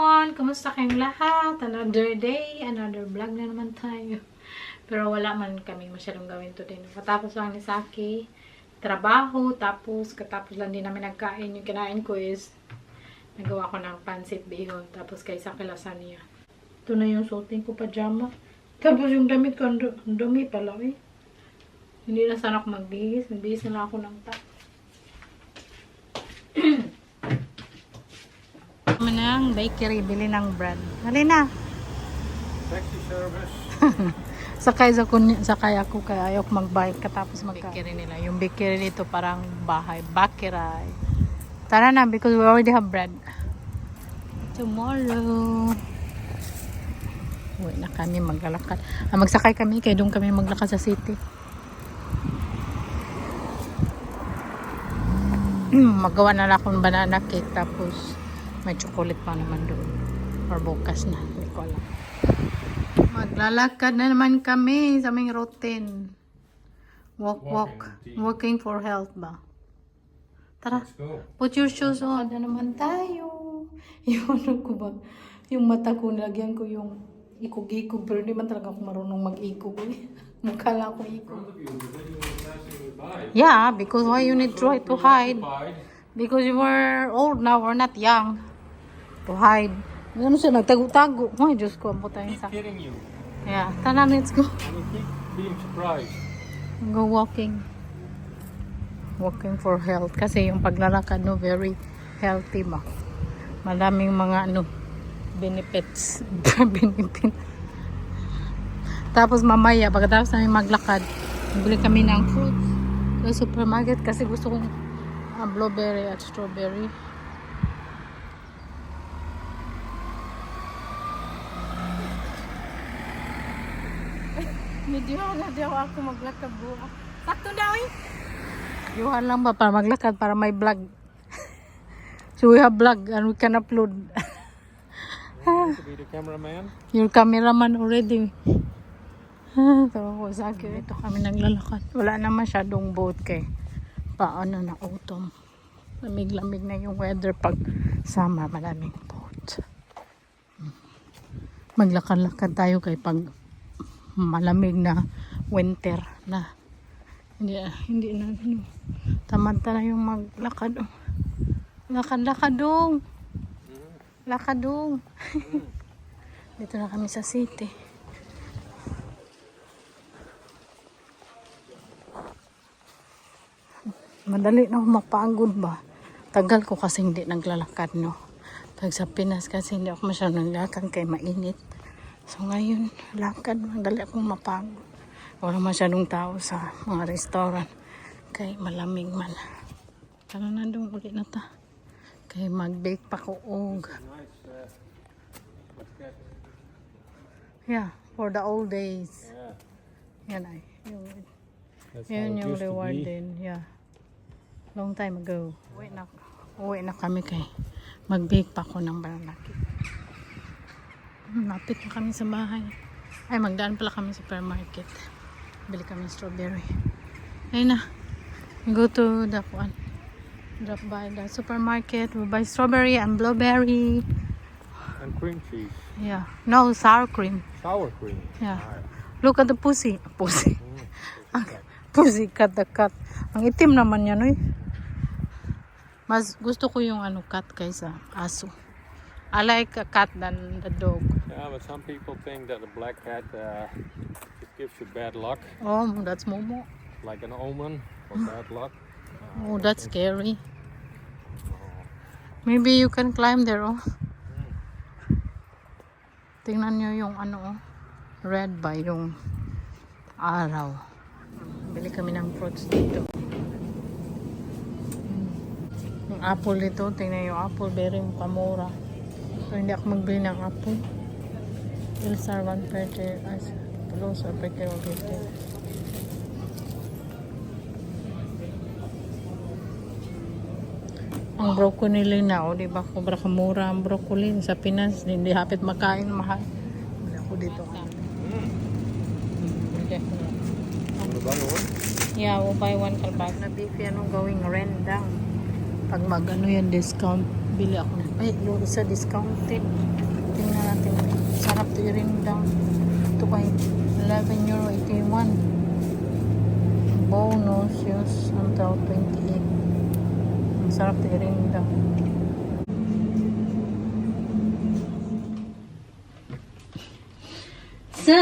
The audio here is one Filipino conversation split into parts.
everyone! Kamusta kayong lahat? Another day, another vlog na naman tayo. Pero wala man kami masyadong gawin today. Katapos lang ni Saki, trabaho, tapos katapos lang din namin nagkain. Yung kinain ko is, nagawa ko ng pansit bihon, tapos kay Saki lasagna. Ito na yung suotin ko, pajama. Tapos yung damit ko, ang dumi pala eh. Hindi na sana ako magbihis. Nagbihis na lang ako ng tak. Kami ng bakery, bili ng bread. Hali na. Taxi service. Sakay ako kaya ayok mag-bike katapos mag-bakery nila. Yung bakery dito parang bahay, bakeray. Tara na because we already have bread. Tomorrow. Uwi na kami maglalakad. Magsakay kami kaya doon kami maglakad sa city. Magawa na lang akong banana cake tapos may chocolate pa naman doon. Or bukas na. Hindi ko alam. Maglalakad na naman kami sa aming routine. Walking for health ba? Tara. Let's go. Put your shoes on. Na naman tayo. Yung ano ko ba? Yung mata ko, nilagyan ko yung ikog-ikog. Pero hindi man talaga ako marunong mag-ikog. Mukha lang ako ikog. Yeah, because why you need try to hide? Because you were old now, we're not young. To hide. Ano siya, nagtago-tago. Ay, Diyos ko, ang puta yung Keep sa... kidding you. Yeah, tara, let's go. And you keep being surprised. Go walking. Walking for health. Kasi yung paglalakad, no, very healthy ba. Maraming mga, ano, benefits. Benefit. Tapos mamaya, pagkatapos namin maglakad, bili kami ng fruits sa supermarket kasi gusto kong blueberry at strawberry. Medyo na ako maglakad buha. Sakto daw eh. Yuhan lang ba para maglakad para may vlog. So we have vlog and we can upload. You to be the cameraman. Your cameraman already. Tawa ko sa akin. Ito kami naglalakad. Wala na masyadong boat kay paano na autumn. Lamig-lamig na yung weather pag summer. Maraming boat. Maglakad-lakad tayo kay pag malamig na winter na. Hindi na ano. Tamad na yung maglakad. Lakad-lakad dong. Lakad dong. Dito na kami sa city. Madali na mapagod ba? Tagal ko kasi hindi naglalakad, no? Pag sa Pinas kasi hindi ako masyadong naglalakad kay mainit. So ngayon, lakad, madali akong mapagod. Wala masyadong tao sa mga restaurant. Kay malamig man. Tara na doon ulit na ta. Kay mag-bake pa ko og. Yeah, for the old days. Yeah. Yan ay. That's Yun how it yung used to reward be. din. Yeah. Long time ago. Uwi na kami kay mag-bake pa ko ng banana cake. Napit na kami sa bahay. Ay, magdaan pala kami sa supermarket. Bili kami strawberry. Ayun na. We go to the one. Drop by the supermarket. We buy strawberry and blueberry. And cream cheese. Yeah. No, sour cream. Sour cream. Yeah. Alright. Look at the pussy. Pussy. Pussy cat the cat. Ang itim naman yan, eh. Mas gusto ko yung ano cat kaysa aso. I like a cat than the dog. Yeah, but some people think that the black cat it gives you bad luck, Oh, that's Momo. like an omen for bad luck. Oh, that's scary. Maybe you can climb there, oh. Tingnan nyo yung ano, oh. Red ba yung araw. Bili kami ng fruits dito. Yung apple dito, tingnan yung apple, very kamura. So, hindi ako magbili ng apple. Ilsar 130 as close or per kilo 50. Ang broccoli na, o diba? Kubra kamura ang broccoli sa Pinas. Hindi hapit makain, mahal. Hindi ako dito. Okay. Yeah, we'll buy one kalbasa. Na beef yan, going rendang. Pag mag ano yan, discount. Bili ako. Ay, yung isa discounted. Tingnan natin. Sarap to i-ring down. Ito kay €11.81. Bonus use until 28. Ang sarap to i-ring down. So,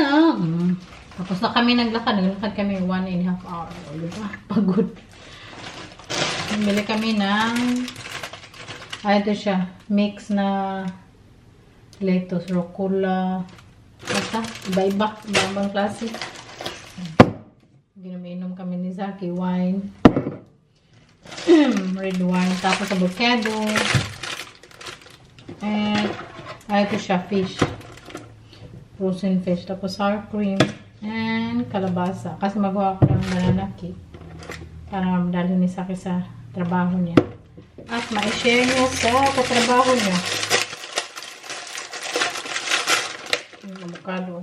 tapos na kami naglakad. Naglakad kami 1.5 hour. O, diba? Pagod. Bili kami ng ito siya. Mix na lettuce, rucola. Basta, iba-iba. Ibang klase. Ginaminom kami ni Zaki. Wine. Red wine. Tapos avocado. And ito siya. Fish. Frozen fish. Tapos sour cream. And kalabasa. Kasi magawa ko ng banana cake. Para madali ni Zaki sa trabaho niya. At ma-share niya sa katrabaho niya. Yung avocado.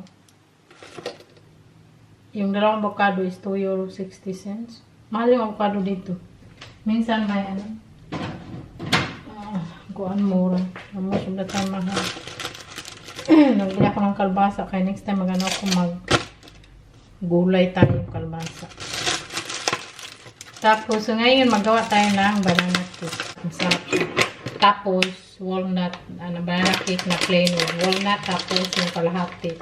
Yung dalawang avocado is €2.60. Mahal yung avocado dito. Minsan may ano. Kuan mura. Most of the time mahal. Nagbili ako ng kalbasa. Kaya next time magano ako gulay tayo yung kalbasa. Tapos, so ngayon magawa tayo ng banana cake. Masarap siya. Tapos, walnut, banana cake na plain with walnut. Tapos, yung kalahati.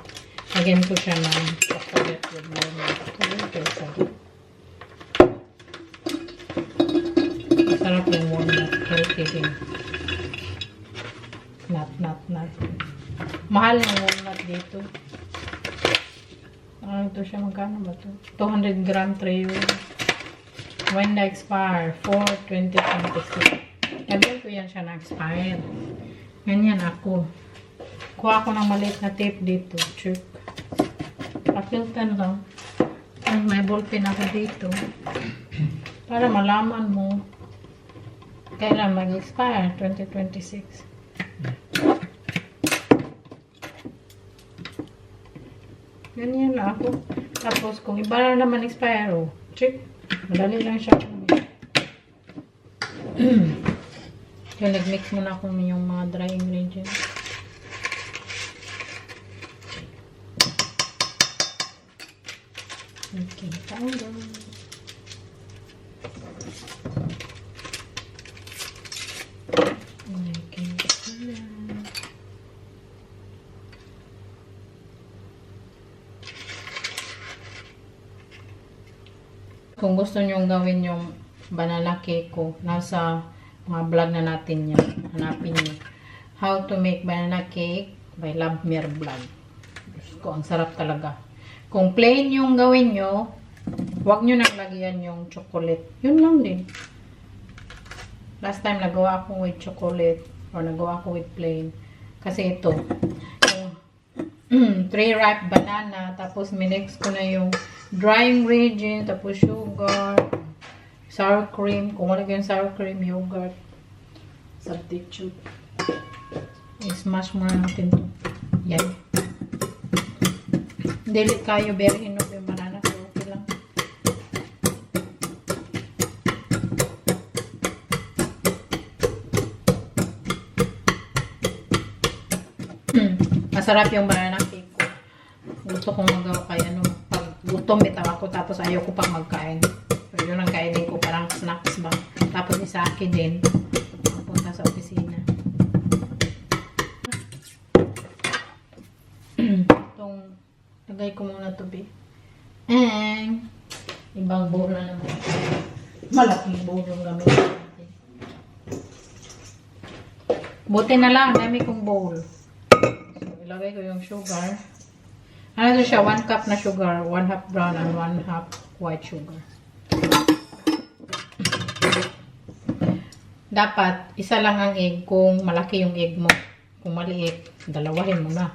Lagyan ko siya ng chocolate with walnut. Masarap yung walnut. Healthy din. Nut. Mahal yung walnut dito. Ano ito siya? Magkano ba ito? 200 gram tray. When na expire? 4/20/26. Sabihin ko yan siya na-expire. Ganyan ako. Kuha ako ng maliit na tape dito. Check. Papiltan lang. Ay, may ballpen ako dito. Para malaman mo kailan mag-expire. 2026. Ganyan lang ako. Tapos, kung iba na naman expire, check. Madali lang siya. So, nag-mix muna ako yung mga dry ingredients. Okay, powder. Okay, powder. Kung gusto nyong gawin yung banana cake ko, nasa mga vlog na natin yan. Hanapin nyo. How to make banana cake by Lovemere Vlog. Diyos ko, ang sarap talaga. Kung plain yung gawin nyo, huwag nyo nang lagyan yung chocolate. Yun lang din. Last time nagawa ako with chocolate or nagawa ako with plain. Kasi ito, 3 ripe banana, tapos minix ko na yung dry ingredient, tapos sugar, sour cream, kung wala yung sour cream, yogurt, substitute. I-smash muna natin ito. Yan. Dili kayo very hinog yung banana, so okay lang. Masarap yung banana cake ko. Gusto kong magawa kaya pag gutom bitaw ako tapos ayaw ko pang magkain. So yun ang kainin ko, parang snacks ba. Tapos isa akin din. Punta sa opisina. Itong lagay ko muna to be. And ibang bowl na naman. Malaking bowl yung gamit natin. Buti na lang, dami kong bowl. Ilagay ko yung sugar. Ano ito siya? 1 cup na sugar, 1/2 brown and 1/2 white sugar. Dapat, isa lang ang egg kung malaki yung egg mo. Kung maliit, dalawahin mo na.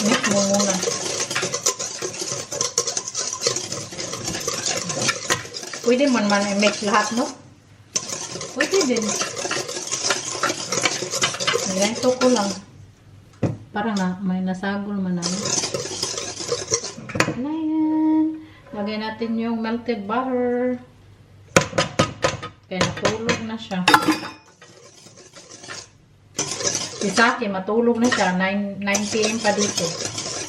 Mix mo muna. Pwede man i-mix lahat, no? Pwede din. Ganito ko lang. Parang may nasagol man na. Ayan. Lagay natin yung melted butter. Kaya natulog na siya. Si Saki, matulog na siya. 9 PM pa dito.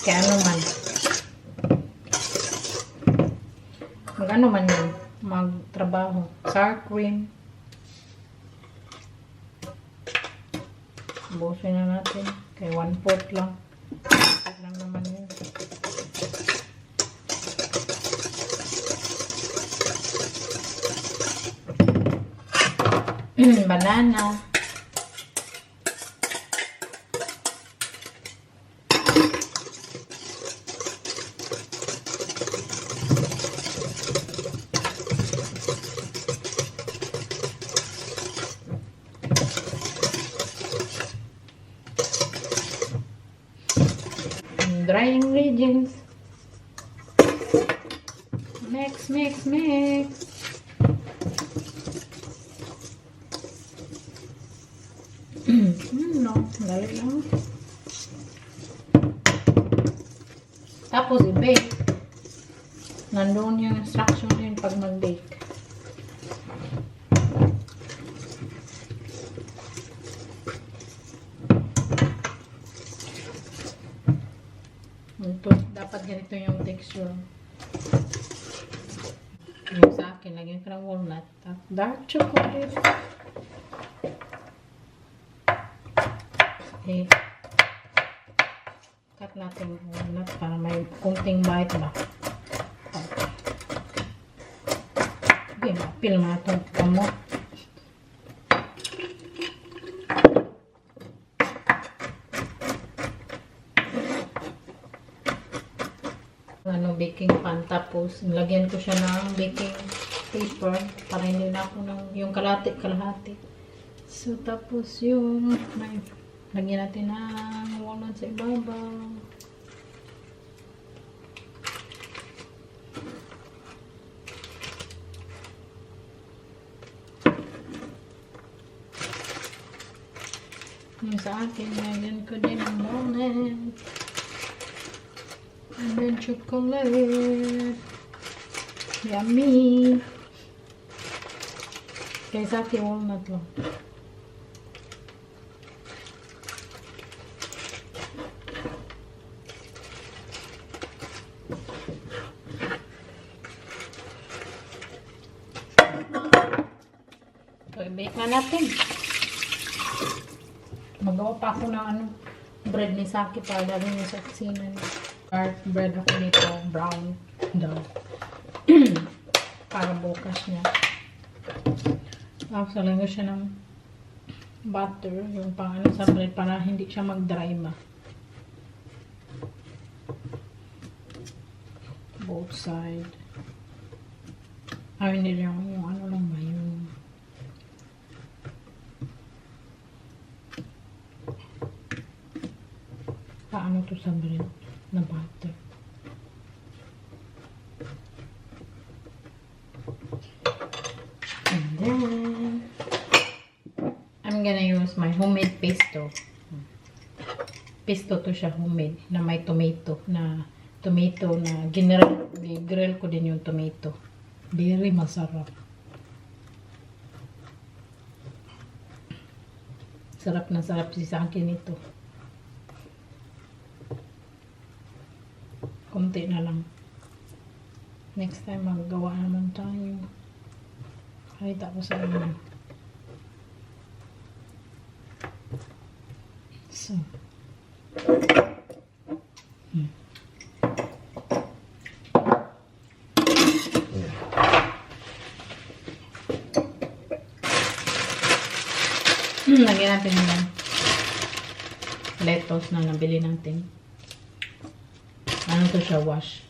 Kaya ano man. Mag-ano man yun. Magtrabaho. Sour cream. Busin na natin. Kaya 1/4 lang. Ito lang naman yun. Banana. Dry ingredients. Mix, mix, mix. No, dali lang. Tapos i-bake. Nandoon yung instruction din pag mag-bake. Ito, dapat ganito yung texture. Yung sa akin, lagyan ko ng walnut. Dark chocolate. Okay. Cut natin yung walnut para may kunting bite ba. Okay, mapil na itong kamot. Baking pan, tapos nilagyan ko siya ng baking paper para hindi na ako ng yung kalahati. So tapos yung lagyan natin ng walnut sa ibabaw. Yung sa akin, lagyan ko din ng walnut. And then chocolate. Yummy. Kaya sa akin, walnut lang. So, i-bake na natin. Magawa pa ako ng bread ni Saki para dali niya sa kusina niya. Dark bread ako nito, brown daw. Para bukas niya. Tapos lagyan ko siya ng butter, yung pang ano sa bread para hindi siya mag-dry ba. Both side. Ay, hindi lang yung ano lang ba yung paano to sa bread na butter. And then I'm gonna use my homemade pesto. Pesto to siya, homemade, na may tomato na grill ko din yung tomato. Very masarap. Sarap na sarap sa akin ito. Kunti na lang. Next time maggawa naman tayo. Halita ko sa inyo. So. Lagyan natin yung lettuce na nabili natin. Ano to siya, wash.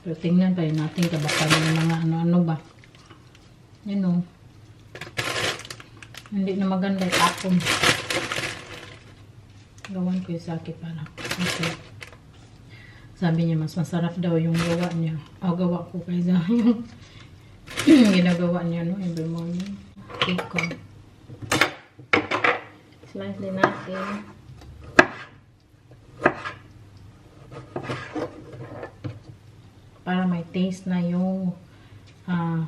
Pero tingnan tayo natin kabaka ng mga ano-ano ba. Yan o. Hindi na maganda tapon. Gawan ko yung Saki para. Okay. Sabi niya mas masarap daw yung gawa niya. Gawa ko kaysa yung ginagawa niya no every morning. Bacon. Slice din natin. para may taste na yung ano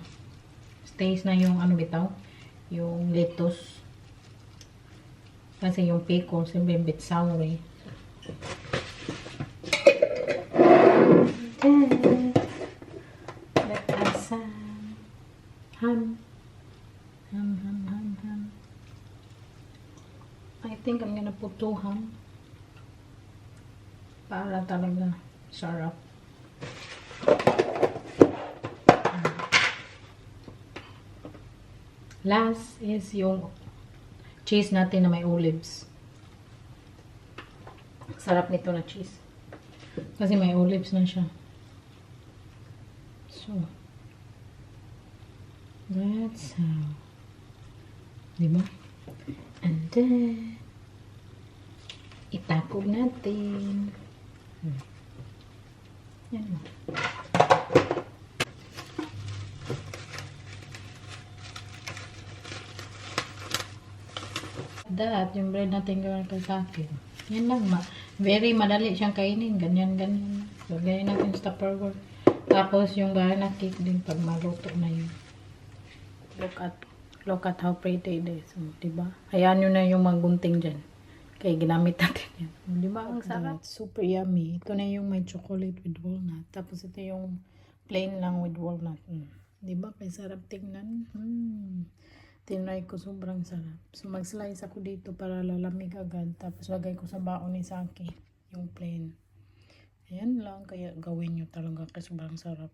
bitaw, yung lettuce. Kasi yung pickles, yung bit sour eh. Then, let us ham. I think I'm gonna put 2 ham. Para talaga sarap. Last is yung cheese natin na may olives. Sarap nito na cheese. Kasi may olives na siya. So, that's how. Diba? And then, itakog natin. Yan o. That, yung bread natin gawin kay akin. Yan lang, very madali siyang kainin. Ganyan. So, ganyan natin sa Tupperware. Tapos, yung banana cake din pag maluto na yun. Look at how pretty it is. So, diba? Hayaan nyo na yung magunting dyan. Kaya ginamit natin yan. Diba? Ang sarap. Super yummy. Ito na yung may chocolate with walnut. Tapos, ito yung plain lang with walnut. Diba? Kaya sarap tingnan. Tinry ko, sobrang sarap. So, mag-slice ako dito para lalamig agad. Tapos, lagay ko sa baon ni Saki yung plain. Ayan lang. Kaya gawin nyo talaga kasi sobrang sarap.